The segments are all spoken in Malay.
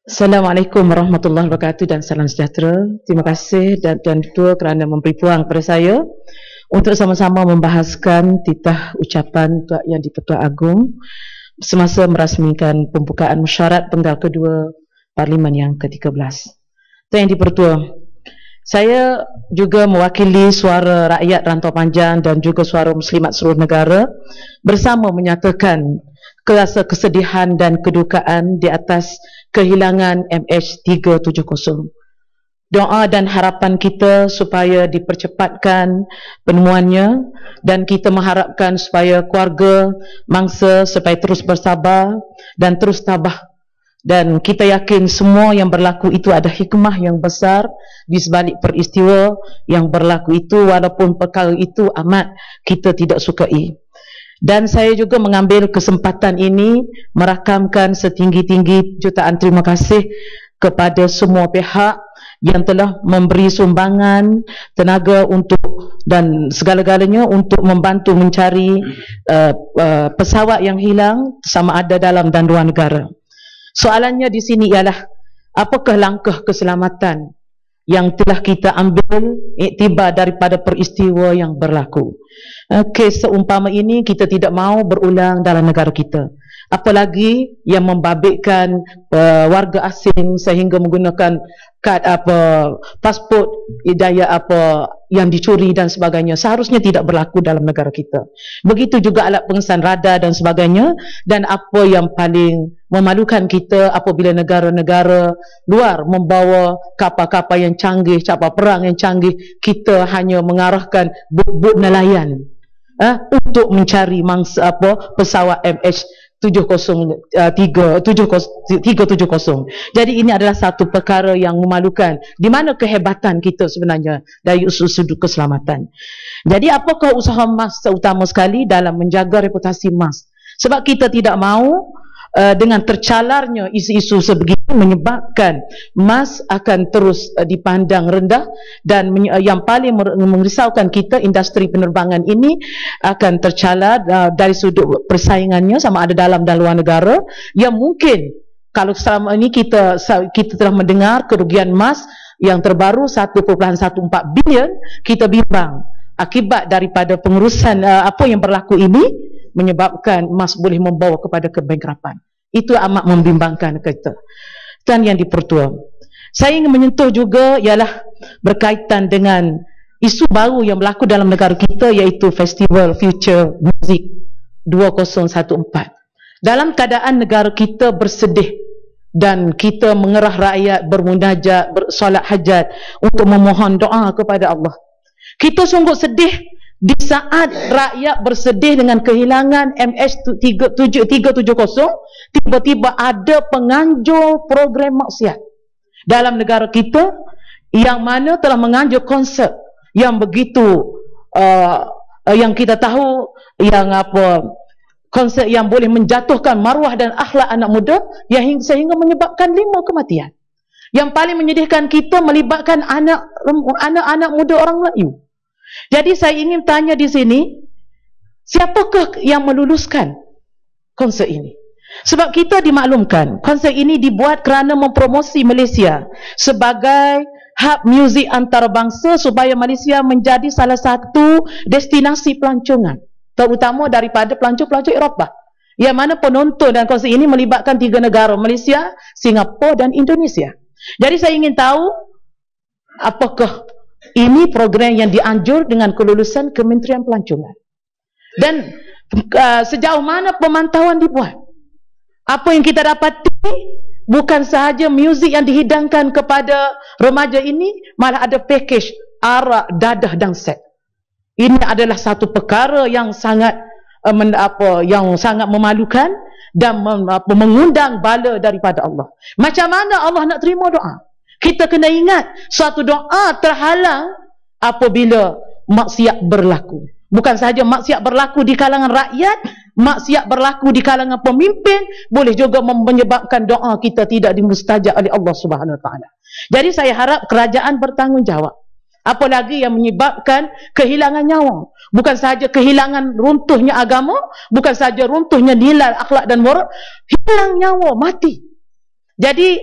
Assalamualaikum warahmatullahi wabarakatuh dan salam sejahtera. Terima kasih dan Tuan Ketua kerana memberi peluang kepada saya untuk sama-sama membahaskan titah ucapan Tuan Yang di-Pertuan Agong semasa merasmikan pembukaan mesyuarat penggal kedua Parlimen yang ke-13. Tuan Yang di-Pertua, saya juga mewakili suara rakyat Rantau Panjang dan juga suara muslimat seluruh negara bersama menyatakan rasa kesedihan dan kedukaan di atas kehilangan MH370. Doa dan harapan kita supaya dipercepatkan penemuannya dan kita mengharapkan supaya keluarga mangsa supaya terus bersabar dan terus tabah, dan kita yakin semua yang berlaku itu ada hikmah yang besar di sebalik peristiwa yang berlaku itu, walaupun perkara itu amat kita tidak sukai. Dan saya juga mengambil kesempatan ini merakamkan setinggi-tinggi jutaan terima kasih kepada semua pihak yang telah memberi sumbangan tenaga untuk dan segala-galanya untuk membantu mencari pesawat yang hilang sama ada dalam dan luar negara. Soalannya di sini ialah, apakah langkah keselamatan yang telah kita ambil iktibar daripada peristiwa yang berlaku? Kes seumpama ini kita tidak mahu berulang dalam negara kita, apalagi yang membabitkan warga asing sehingga menggunakan kad pasport hidayah yang dicuri dan sebagainya. Seharusnya tidak berlaku dalam negara kita. Begitu juga alat pengesan radar dan sebagainya. Dan apa yang paling memalukan kita apabila negara-negara luar membawa kapal-kapal yang canggih, kapal perang yang canggih, kita hanya mengarahkan bot-bot nelayan untuk mencari pesawat MH370. Jadi ini adalah satu perkara yang memalukan. Di mana kehebatan kita sebenarnya dari sudut keselamatan? Jadi apakah usaha MAS terutama sekali dalam menjaga reputasi MAS? Sebab kita tidak mahu dengan tercalarnya isu-isu sebegini menyebabkan MAS akan terus dipandang rendah, dan yang paling merisaukan kita, industri penerbangan ini akan tercalar dari sudut persaingannya sama ada dalam dan luar negara, yang mungkin kalau selama ini kita telah mendengar kerugian MAS yang terbaru 1.14 bilion, kita bimbang akibat daripada pengurusan apa yang berlaku ini menyebabkan MAS boleh membawa kepada kebangkrutan. Itu amat membimbangkan kita. Dan Yang di-Pertua, saya ingin menyentuh juga ialah berkaitan dengan isu baru yang berlaku dalam negara kita, iaitu Festival Future Music 2014. Dalam keadaan negara kita bersedih dan kita mengerah rakyat bermunajat, bersolat hajat untuk memohon doa kepada Allah, kita sungguh sedih di saat rakyat bersedih dengan kehilangan MH370, tiba-tiba ada penganjur program maksiat dalam negara kita yang mana telah menganjur konsert yang begitu yang kita tahu yang konsert yang boleh menjatuhkan maruah dan akhlak anak muda yang sehingga menyebabkan 5 kematian. Yang paling menyedihkan kita melibatkan anak-anak muda orang Melayu. Jadi saya ingin tanya di sini, siapakah yang meluluskan konsert ini? Sebab kita dimaklumkan konsert ini dibuat kerana mempromosi Malaysia sebagai hub muzik antarabangsa supaya Malaysia menjadi salah satu destinasi pelancongan, terutama daripada pelancong-pelancong Eropah, yang mana penonton dan konsert ini melibatkan 3 negara, Malaysia, Singapura dan Indonesia. Jadi saya ingin tahu, apakah ini program yang dianjur dengan kelulusan Kementerian Pelancongan? Dan sejauh mana pemantauan dibuat? Apa yang kita dapati bukan sahaja muzik yang dihidangkan kepada remaja ini, malah ada package arak, dadah dan seks. Ini adalah satu perkara yang sangat memalukan dan mengundang bala daripada Allah. Macam mana Allah nak terima doa? Kita kena ingat, suatu doa terhalang apabila maksiat berlaku. Bukan sahaja maksiat berlaku di kalangan rakyat, maksiat berlaku di kalangan pemimpin, boleh juga menyebabkan doa kita tidak dimustajab oleh Allah Subhanahu Wa Taala. Jadi saya harap kerajaan bertanggungjawab. Apalagi yang menyebabkan kehilangan nyawa. Bukan sahaja kehilangan runtuhnya agama, bukan sahaja runtuhnya nilai akhlak dan moral, hilang nyawa, mati. Jadi,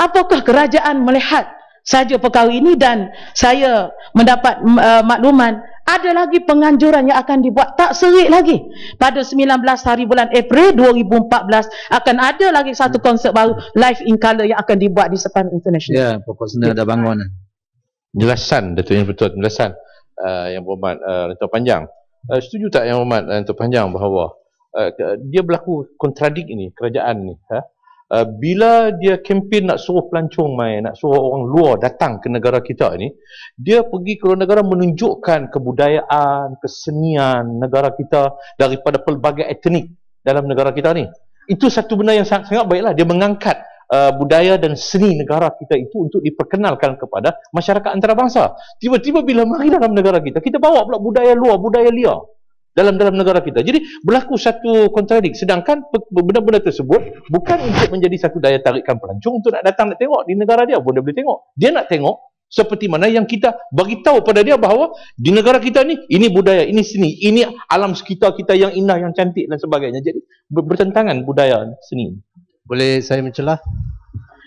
apakah kerajaan melihat saja perkara ini? Dan saya mendapat makluman, ada lagi penganjuran yang akan dibuat tak serik lagi. Pada 19 hari bulan April 2014 akan ada lagi satu konsert baru, Live in Colour, yang akan dibuat di Sepang International. Ya, proporsional ada bangun. Jelasan, Datuk Yang Betul, jelasan Yang Berhormat Datuk Panjang. Setuju tak Yang Berhormat Datuk Panjang bahawa dia berlaku kontradik ini, kerajaan ni, bila dia kempen nak suruh pelancong main, nak suruh orang luar datang ke negara kita ni, dia pergi ke luar negara menunjukkan kebudayaan, kesenian negara kita daripada pelbagai etnik dalam negara kita ni. Itu satu benda yang sangat baiklah. Dia mengangkat budaya dan seni negara kita itu untuk diperkenalkan kepada masyarakat antarabangsa. Tiba-tiba bila mari dalam negara kita, kita bawa pula budaya luar, budaya liar dalam negara kita. Jadi berlaku satu kontradik. Sedangkan benda-benda tersebut bukan untuk menjadi satu daya tarikan pelancong untuk nak datang nak tengok di negara dia pun dia boleh tengok. Dia nak tengok seperti mana yang kita bagi tahu pada dia bahawa di negara kita ni, ini budaya, ini seni, ini alam sekitar kita yang indah, yang cantik dan sebagainya. Jadi bertentangan budaya seni. Boleh saya mencelah?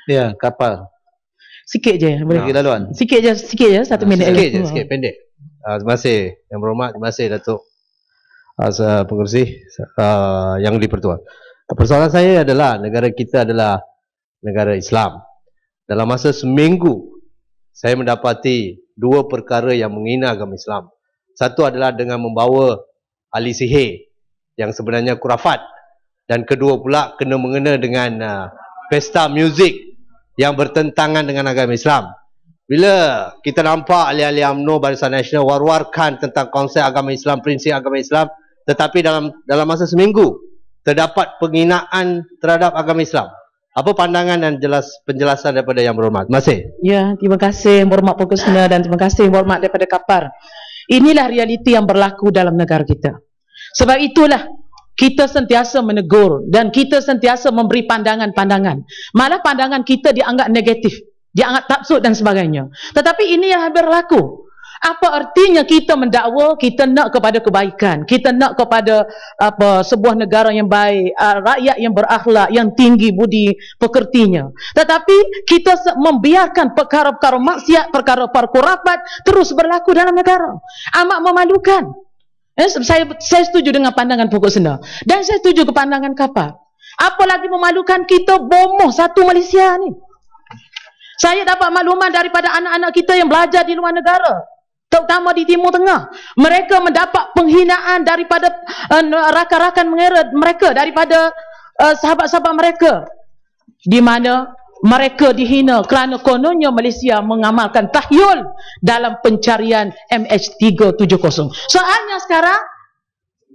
Ya, kapal. Sikit je, boleh. Lagi laluan. Sikit je, 1 minit. Sikit pendek. Terima kasih Yang Berhormat, terima kasih Datuk Pengerusi Yang di-Pertuan. Persoalan saya adalah negara kita adalah negara Islam. Dalam masa seminggu saya mendapati 2 perkara yang menghina agama Islam. Satu adalah dengan membawa ahli sihir yang sebenarnya khurafat, dan kedua pula kena mengena dengan pesta muzik yang bertentangan dengan agama Islam. Bila kita nampak ahli-ahli UMNO, Barisan Nasional war-warkan tentang konsep agama Islam, prinsip agama Islam, tetapi dalam masa seminggu terdapat penghinaan terhadap agama Islam. Apa pandangan dan penjelasan daripada Yang Berhormat? Terima kasih. Ya, terima kasih Yang Berhormat Pokosna, dan terima kasih Yang Berhormat daripada Kapar. Inilah realiti yang berlaku dalam negara kita. Sebab itulah kita sentiasa menegur dan kita sentiasa memberi pandangan-pandangan. Malah pandangan kita dianggap negatif, dianggap taksub dan sebagainya. Tetapi ini yang berlaku. Apa artinya kita mendakwa? Kita nak kepada kebaikan, kita nak kepada sebuah negara yang baik, rakyat yang berakhlak, yang tinggi budi pekertinya. Tetapi kita membiarkan perkara-perkara maksiat, perkara-perkara khurafat terus berlaku dalam negara. Amat memalukan. Saya setuju dengan pandangan Pokok Sena, dan saya setuju ke pandangan Kapal. Apalagi memalukan, kita bomoh satu Malaysia ni. Saya dapat makluman daripada anak-anak kita yang belajar di luar negara, terutama di Timur Tengah. Mereka mendapat penghinaan daripada rakan-rakan mereka, daripada sahabat-sahabat mereka, di mana mereka dihina kerana kononnya Malaysia mengamalkan tahyul dalam pencarian MH370. Soalnya sekarang,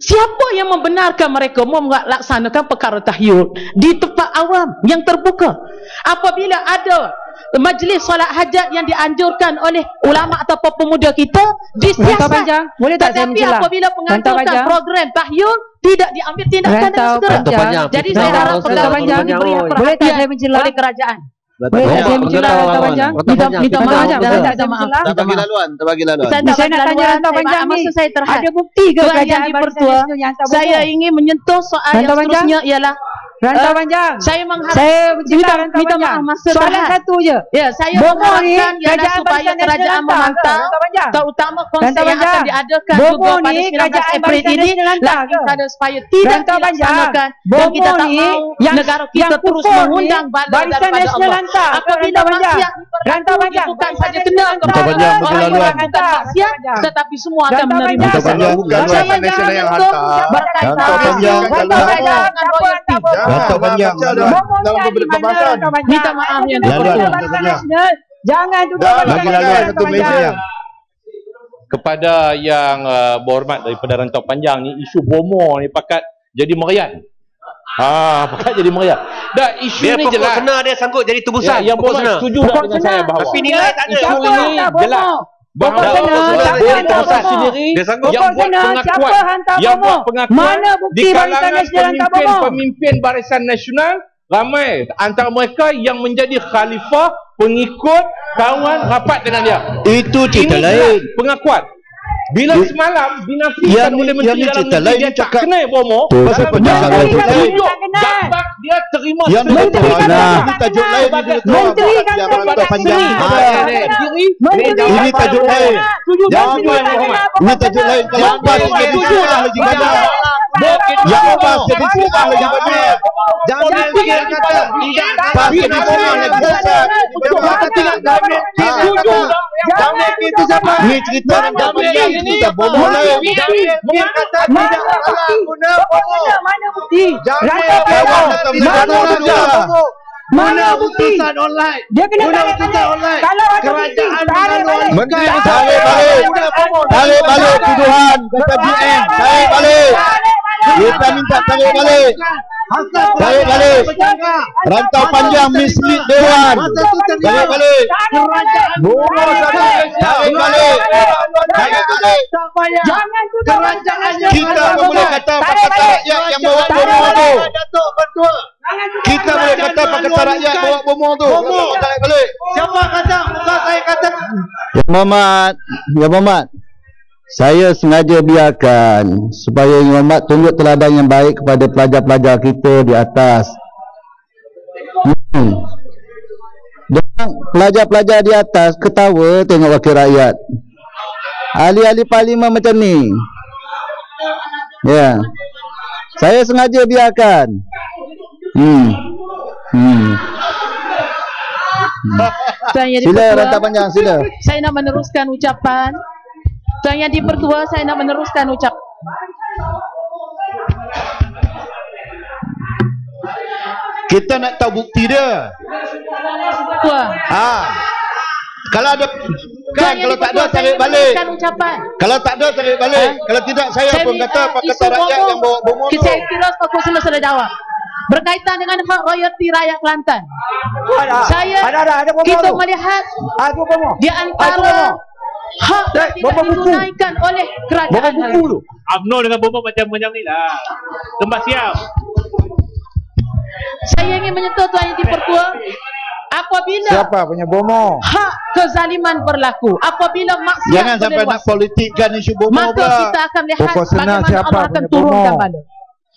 siapa yang membenarkan mereka melaksanakan perkara tahyul di tempat awam yang terbuka? Apabila ada majlis solat hajat yang dianjurkan oleh ulama atau pemuda kita, disiasat. Boleh tak saya menjelaskan? Apabila menganjurkan program tahyul, tidak diambil tindakan dengan segera. Jadi saya harap perkara ini diberi perhatian oleh kerajaan. Boleh tak saya menjelaskan, Rantau Panjang? Minta maaf. Terbagi laluan. Saya nak tanya Rantau Panjang ni, ada bukti ke kerajaan Barisan Nasional yang tak bohong? Saya ingin menyentuh soal yang seterusnya ialah Rantau Panjang. Saya mengharap, saya minta maaf, masa soalan satu je. Ya, saya mengharapkan ialah supaya kerajaan memantau, terutama konsep yang akan diadakan juga pada 19 April ini, pada supaya tidak dilaksanakan, dan kita tak mahu negara kita terus mengundang bala daripada Allah. Apabila maksiat diperlaku, bukan saja kena kepada orang yang bukan maksiat, tetapi semua akan menerima. Saya jangan berkaitan dengan royalti. Rantau Panjang dalam perbahasan. Minta maaf yang jangan duduk satu Malaysia. Kepada yang berhormat daripada Rantau Panjang ni, isu bomo ni pakat jadi meriah. Pakat jadi meriah. Dah isu dia ni jelas. Kena dia sangkut jadi tebusan. Yang berhormat setuju dengan saya bahawa tapi nilai tak ada. Isu ini jelas. Bahawa sendiri yang buat pengakuan di kalangan pemimpin Barisan Nasional, ramai antara mereka yang menjadi khalifah pengikut, kawan, rapat dengan dia. Itu cerita lain. Pengakuan. Bila semalam dinafikan oleh Menteri Dalam Negeri dia tak kena bomo, pasal penjelasan itu lain. gambar dia terima Yang Menteri kan ini tajuk lain Menteri kan yang rantau panjang. Ini tajuk lain. Ini tajuk lain. Kalau Abbas jadi seorang lagi banyak. Yang Abbas jadi seorang lagi banyak. Jangan dia kata Abbas jadi seorang lagi besar. Jangan tidak kami setuju. Jangan itu siapa? Ini cerita rantau panjang. Cerita bomo lain. Dia kata tidak salah guna bomo. Mana bukti? Mana putusan online? Dia kena Guna tarik putusan balik. online. Kalau ada bukti, Kerajaan tarik balik. Menteri tarik balik tuduhan kata BN. Tarik balik. Kita minta tarik balik. Tarik balik. Rantau panjang mislead Dewan. Tarik balik. Tarik balik. Tarik balik. Jangan juga Kita pun boleh kata Pakatan Rakyat yang bawa bomo tu. Kita boleh kata Pakatan Rakyat bawa bomo tu. Tarik balik. Siapa kata? Bukan saya kata. Ya Muhammad. Saya sengaja biarkan supaya Imam Mat tunjuk teladan yang baik kepada pelajar-pelajar kita di atas. Dan pelajar-pelajar di atas ketawa tengok wakil rakyat. Ahli-ahli parlimen macam ni. Ya. Saya sengaja biarkan. Tuan Yang Sila di-Pertua, rantau panjang, sila. saya nak meneruskan ucapan. Tuan Yang di-Pertua, saya nak meneruskan ucapan. Kita nak tahu bukti dia. Tua. Kalau ada Tuan Yang kalau tak ada di-Pertua, saya tarik nak balik. meneruskan ucapan. Kalau tak ada tarik balik. Kalau tidak saya pun kata Pakatan Rakyat yang bawa bomo tu. Saya kira tokoh semua sudah jawab. Berkaitan dengan hak royalti rakyat Kelantan. Kita melihat di antara hak yang tidak ditunaikan oleh kerajaan. UMNO dengan bomba macam ni lah. Tempat siap. Saya ingin menyentuh Tuan Yang di-Pertua. Apabila Siapa punya bomo? hak kezaliman berlaku, apabila maksiat Jangan sampai nak politikkan isu bomo maka pula. kita akan lihat Pokok senang bagaimana siapa Allah akan punya turunkan bomo. bala.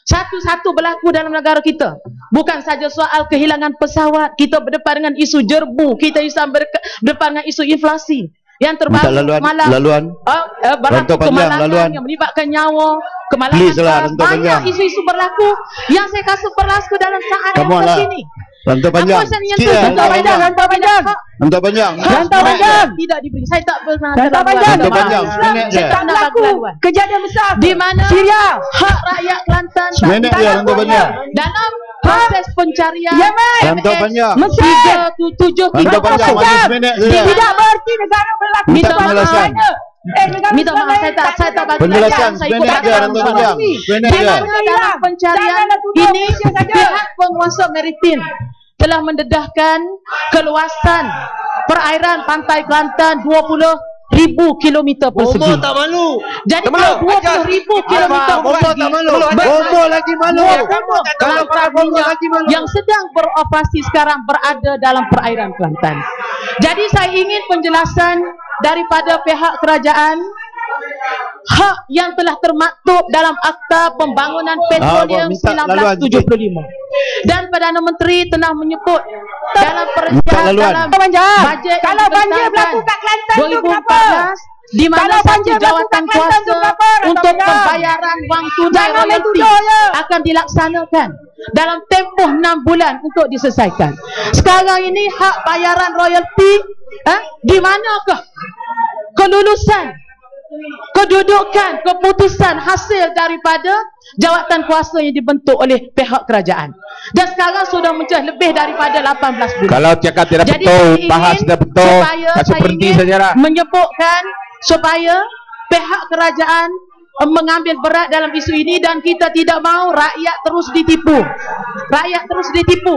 Satu-satu berlaku dalam negara kita. Bukan saja soal kehilangan pesawat, kita berdepan dengan isu jerbu, kita berdepan dengan isu inflasi. Yang terbaru laluan. berlaku Rantau panjang, kemalangan laluan. yang melibatkan nyawa, kemalangan Please lah, keras. rantau panjang. Banyak isu-isu berlaku yang saya rasa berlaku dalam saat yang Come on lah. begini. Rantau panjang. Apa saya Sikit menyentuh lah, rantau panjang, rantau panjang. Rantau panjang. Rantau panjang tidak diberi. Saya tak pernah Rantau panjang. Rantau panjang. Seminit je. Saya tak nak berlaluan. Kejadian besar Di mana Syria. hak rakyat Kelantan Seminit je rantau panjang. dalam proses pencarian Yemen. Rantau panjang. Mesir. 377 Rantau panjang. Maju seminit je. Tidak berarti negara berlaku. Minta Minta penjelasan. Minta maaf, saya tak bagi Penjelasan saya ikut seminit je aturan rantau soal panjang. ini. Seminit Di je. mana dalam pencarian ini pihak penguasa maritim telah mendedahkan keluasan perairan pantai Kelantan 20,000 kilometer persegi. Bomo tak malu. Jadi kalau 20,000 kilometer Bomo persegi tak malu. Bomo lagi malu. Kalau para bomo lagi malu. yang sedang beroperasi sekarang berada dalam perairan Kelantan. Jadi saya ingin penjelasan daripada pihak kerajaan hak yang telah termaktub dalam Akta Pembangunan Petroleum minta laluan 1975 dan Perdana Menteri telah menyebut dalam laluan. dalam Panjang. bajet yang Kalau banjir dibesarkan berlaku kat Kelantan tu 2014 di mana Kalau satu banjir berlaku jawatan kat Kelantan tu kuasa berapa? untuk Rantau pembayaran wang tunai Jangan main royalti tuduh je. akan dilaksanakan dalam tempoh 6 bulan untuk diselesaikan. Sekarang ini hak bayaran royalti di manakah kelulusan, kedudukan, keputusan hasil daripada jawatan kuasa yang dibentuk oleh pihak kerajaan. Dan sekarang sudah mencah lebih daripada 18 bulan. Kalau cakap tidak Jadi betul, saya ingin bahas tidak betul, supaya kasih saya berhenti ingin sajalah. menyebutkan supaya pihak kerajaan mengambil berat dalam isu ini dan kita tidak mahu rakyat terus ditipu. Rakyat terus ditipu.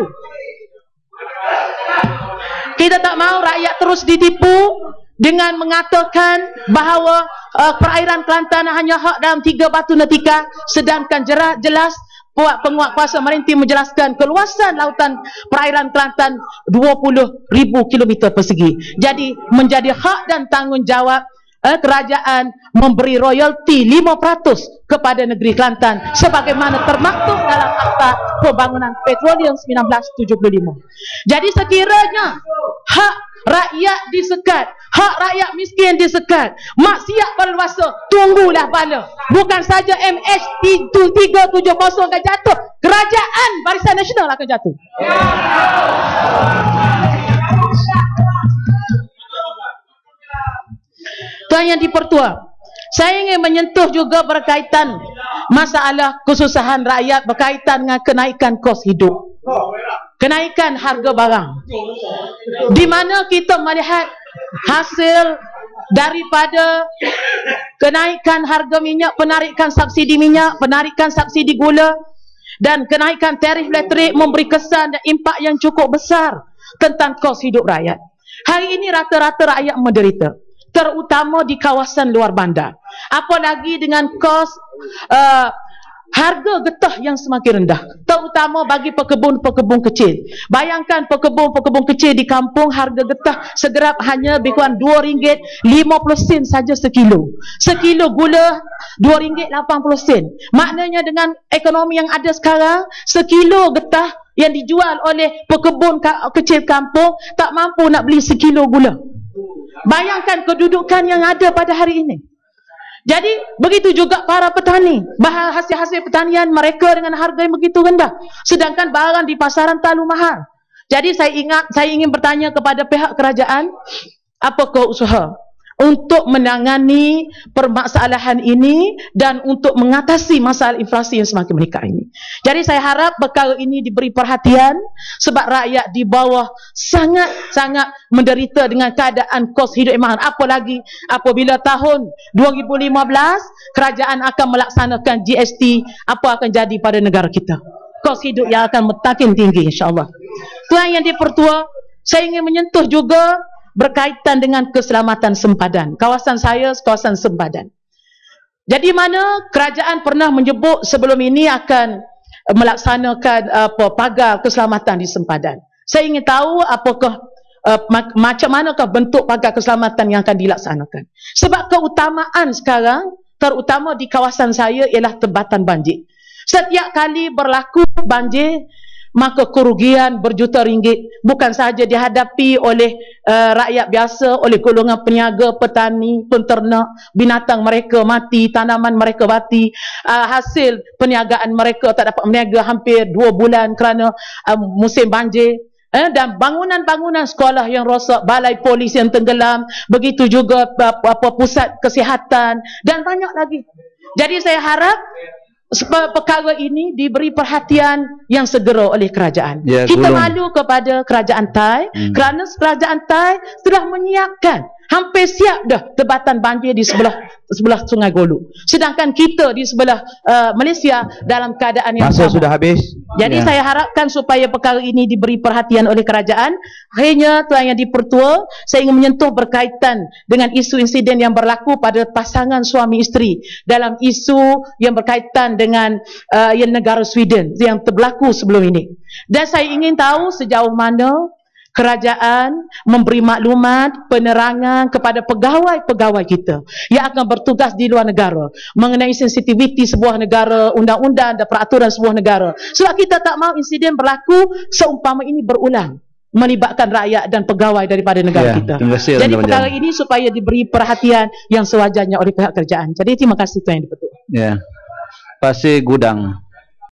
Kita tak mahu rakyat terus ditipu dengan mengatakan bahawa perairan Kelantan hanya hak dalam 3 batu natika, sedangkan jelas penguat kuasa Marintim menjelaskan keluasan lautan perairan Kelantan 20,000 km persegi. Jadi menjadi hak dan tanggungjawab kerajaan memberi royalti 5% kepada negeri Kelantan sebagaimana termaktub dalam Akta Pembangunan Petroleum 1975. Jadi sekiranya hak rakyat disekat, hak rakyat miskin disekat, maksiat berluasa, tunggulah bala. Bukan saja MH370 akan jatuh, kerajaan Barisan Nasional akan jatuh. Tuan Yang di-Pertua, saya ingin menyentuh juga berkaitan masalah kesusahan rakyat berkaitan dengan kenaikan kos hidup, kenaikan harga barang, di mana kita melihat hasil daripada kenaikan harga minyak, penarikan subsidi minyak, penarikan subsidi gula dan kenaikan tarif elektrik memberi kesan dan impak yang cukup besar tentang kos hidup rakyat. Hari ini rata-rata rakyat menderita, terutama di kawasan luar bandar. Apalagi dengan kos harga getah yang semakin rendah, terutama bagi pekebun-pekebun kecil. Bayangkan pekebun-pekebun kecil di kampung, harga getah segerap hanya lebih kurang RM2.50 saja sekilo. Sekilo gula RM2.80. Maknanya dengan ekonomi yang ada sekarang, sekilo getah yang dijual oleh pekebun kecil kampung tak mampu nak beli sekilo gula. Bayangkan kedudukan yang ada pada hari ini. Jadi begitu juga para petani, hasil-hasil pertanian mereka dengan harga yang begitu rendah, sedangkan barang di pasaran terlalu mahal. Jadi saya ingin bertanya kepada pihak kerajaan, apakah usaha untuk menangani permasalahan ini dan untuk mengatasi masalah inflasi yang semakin meningkat ini. Jadi saya harap perkara ini diberi perhatian sebab rakyat di bawah sangat-sangat menderita dengan keadaan kos hidup yang mahal. Apalagi apabila tahun 2015 kerajaan akan melaksanakan GST, apa akan jadi pada negara kita? Kos hidup yang akan makin tinggi insya-Allah. Tuan Yang di-Pertua, saya ingin menyentuh juga berkaitan dengan keselamatan sempadan. Kawasan saya, kawasan sempadan. Jadi mana kerajaan pernah menyebut sebelum ini akan melaksanakan pagar keselamatan di sempadan. Saya ingin tahu apakah macam manakah bentuk pagar keselamatan yang akan dilaksanakan. Sebab keutamaan sekarang, terutama di kawasan saya, ialah tebatan banjir. Setiap kali berlaku banjir, maka kerugian berjuta ringgit bukan sahaja dihadapi oleh rakyat biasa, oleh golongan peniaga, petani, penternak, binatang mereka mati, tanaman mereka mati, hasil perniagaan mereka tak dapat berniaga hampir 2 bulan kerana musim banjir. Dan bangunan-bangunan sekolah yang rosak, balai polis yang tenggelam, begitu juga pusat kesihatan dan banyak lagi. Jadi saya harap perkara ini diberi perhatian yang segera oleh kerajaan. Ya, kita malu kepada kerajaan Thai kerana kerajaan Thai telah menyiapkan, hampir siap dah tebatan banjir di sebelah Sungai Golu. Sedangkan kita di sebelah Malaysia dalam keadaan yang masa sudah habis. Jadi saya harapkan supaya perkara ini diberi perhatian oleh kerajaan. Akhirnya Tuan Yang di-Pertua, saya ingin menyentuh berkaitan dengan isu insiden yang berlaku pada pasangan suami isteri dalam isu yang berkaitan dengan negara Sweden yang berlaku sebelum ini. Dan saya ingin tahu sejauh mana kerajaan memberi maklumat, penerangan kepada pegawai-pegawai kita yang akan bertugas di luar negara mengenai sensitiviti sebuah negara, undang-undang dan peraturan sebuah negara. Sebab kita tak mahu insiden berlaku seumpama ini berulang, melibatkan rakyat dan pegawai daripada negara kita. Jadi perkara ini supaya diberi perhatian yang sewajarnya oleh pihak kerajaan. Jadi terima kasih Tuan Yang di-Pertua. Ya. Pasir Gudang.